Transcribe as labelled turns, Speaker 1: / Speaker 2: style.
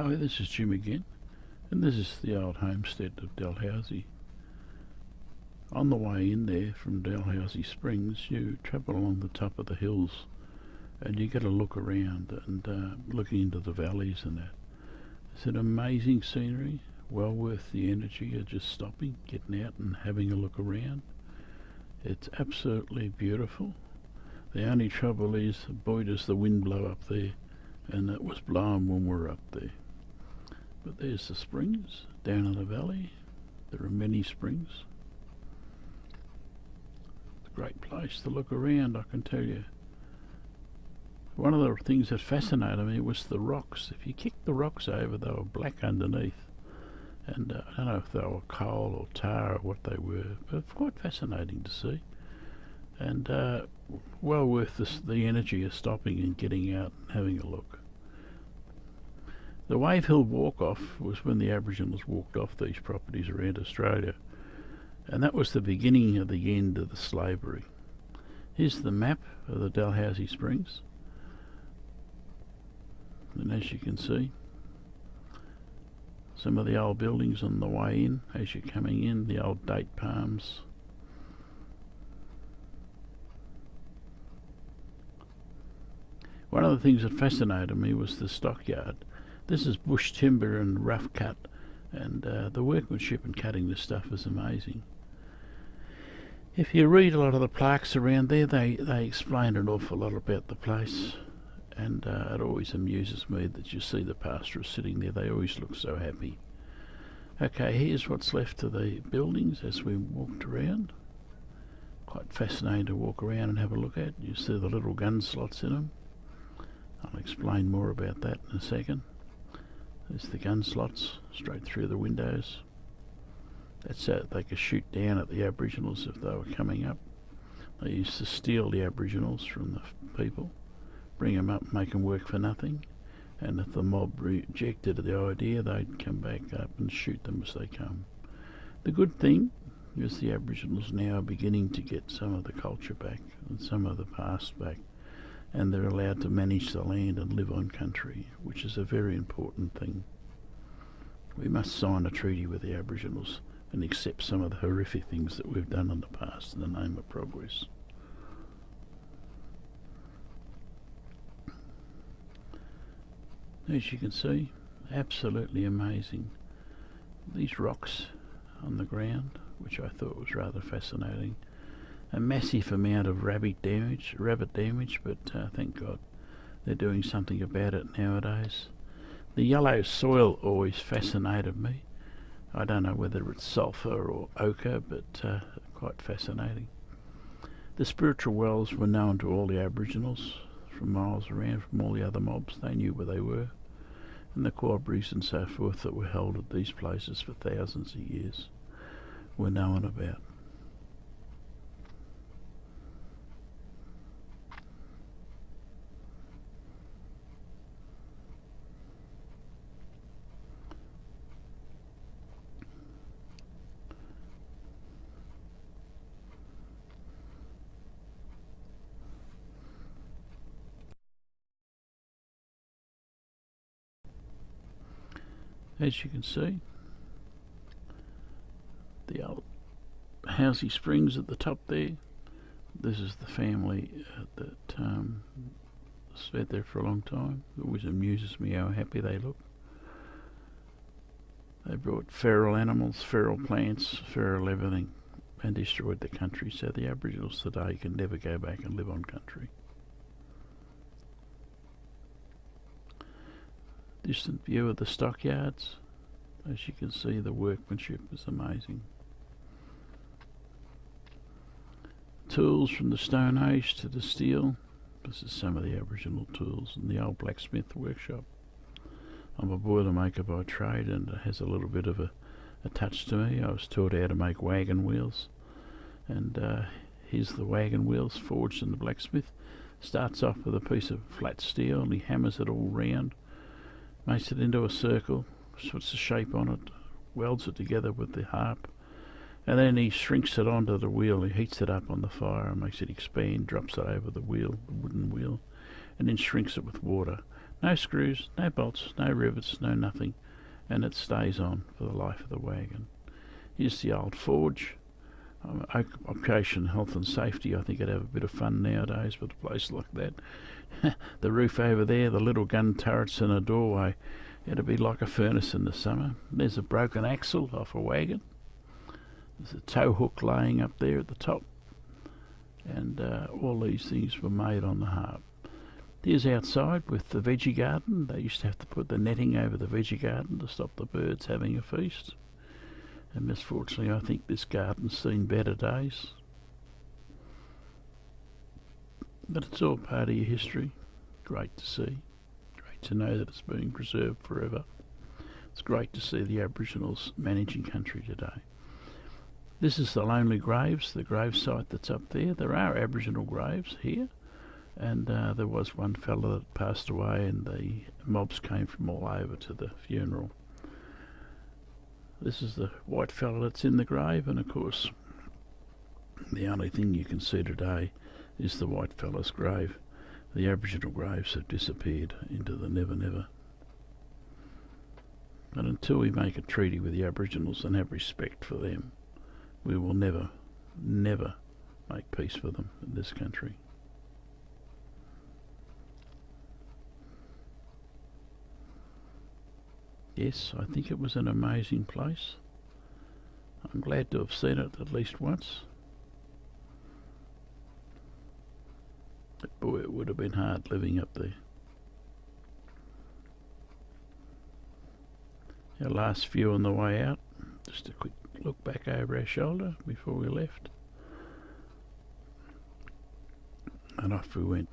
Speaker 1: Hi, this is Jim again, and this is the old homestead of Dalhouse. On the way in there from Dalhouse Springs, you travel along the top of the hills and you get a look around and looking into the valleys and that. It's an amazing scenery, well worth the energy of just stopping, getting out and having a look around. It's absolutely beautiful. The only trouble is, boy does the wind blow up there, and it was blowing when we were up there. But there's the springs down in the valley. There are many springs. It's a great place to look around, I can tell you. One of the things that fascinated me was the rocks. If you kicked the rocks over, they were black underneath. And I don't know if they were coal or tar or what they were, but quite fascinating to see. And well worth the energy of stopping and getting out and having a look. The Wave Hill walk-off was when the Aboriginals walked off these properties around Australia, and that was the beginning of the end of the slavery. Here's the map of the Dalhouse Springs, and as you can see, some of the old buildings on the way in as you're coming in, the old date palms. One of the things that fascinated me was the stockyard. This is bush timber and rough cut, and the workmanship in cutting this stuff is amazing. If you read a lot of the plaques around there, they explain an awful lot about the place, and it always amuses me that you see the pastoralists sitting there. They always look so happy. Okay, here's what's left of the buildings as we walked around. Quite fascinating to walk around and have a look at. You see the little gun slots in them. I'll explain more about that in a second. There's the gun slots straight through the windows. That's so they could shoot down at the Aboriginals if they were coming up. They used to steal the Aboriginals from the people, bring them up, make them work for nothing, and if the mob rejected the idea, they'd come back up and shoot them as they come. The good thing is the Aboriginals now are beginning to get some of the culture back and some of the past back, and they're allowed to manage the land and live on country, which is a very important thing. We must sign a treaty with the Aboriginals and accept some of the horrific things that we've done in the past in the name of progress. As you can see, absolutely amazing. These rocks on the ground, which I thought was rather fascinating. A massive amount of rabbit damage, but thank God they're doing something about it nowadays. The yellow soil always fascinated me. I don't know whether it's sulphur or ochre, but quite fascinating. The spiritual wells were known to all the Aboriginals from miles around, from all the other mobs. They knew where they were. And the Quabris and so forth that were held at these places for thousands of years were known about. As you can see, the old Housey Springs at the top there. This is the family that spent there for a long time. It always amuses me how happy they look. They brought feral animals, feral plants, feral everything, and destroyed the country, so the Aboriginals today can never go back and live on country. Distant view of the stockyards. As you can see, the workmanship is amazing. Tools from the Stone Age to the steel. This is some of the Aboriginal tools in the old blacksmith workshop. I'm a boilermaker by trade, and it has a little bit of a touch to me. I was taught how to make wagon wheels, and here's the wagon wheels forged in the blacksmith. Starts off with a piece of flat steel and he hammers it all round, makes it into a circle, puts a shape on it, welds it together with the harp, and then he shrinks it onto the wheel. He heats it up on the fire and makes it expand, drops it over the wheel, the wooden wheel, and then shrinks it with water. No screws, no bolts, no rivets, no nothing, and it stays on for the life of the wagon. Here's the old forge. Occupation, health and safety, I think it'd have a bit of fun nowadays with a place like that. The roof over there, the little gun turrets and a doorway, it'd be like a furnace in the summer. There's a broken axle off a wagon. There's a tow hook laying up there at the top, and all these things were made on the harp. Here's outside with the veggie garden. They used to have to put the netting over the veggie garden to stop the birds having a feast. And misfortunately, I think this garden's seen better days. But it's all part of your history. Great to see. Great to know that it's being preserved forever. It's great to see the Aboriginals managing country today. This is the Lonely Graves, the grave site that's up there. There are Aboriginal graves here. And there was one fella that passed away, and the mobs came from all over to the funeral. This is the white fella that's in the grave, and of course the only thing you can see today is the white fella's grave. The Aboriginal graves have disappeared into the never never. But until we make a treaty with the Aboriginals and have respect for them, we will never, never make peace with them in this country. Yes, I think it was an amazing place. I'm glad to have seen it at least once. But boy, it would have been hard living up there. Our last view on the way out, just a quick look back over our shoulder before we left. And off we went.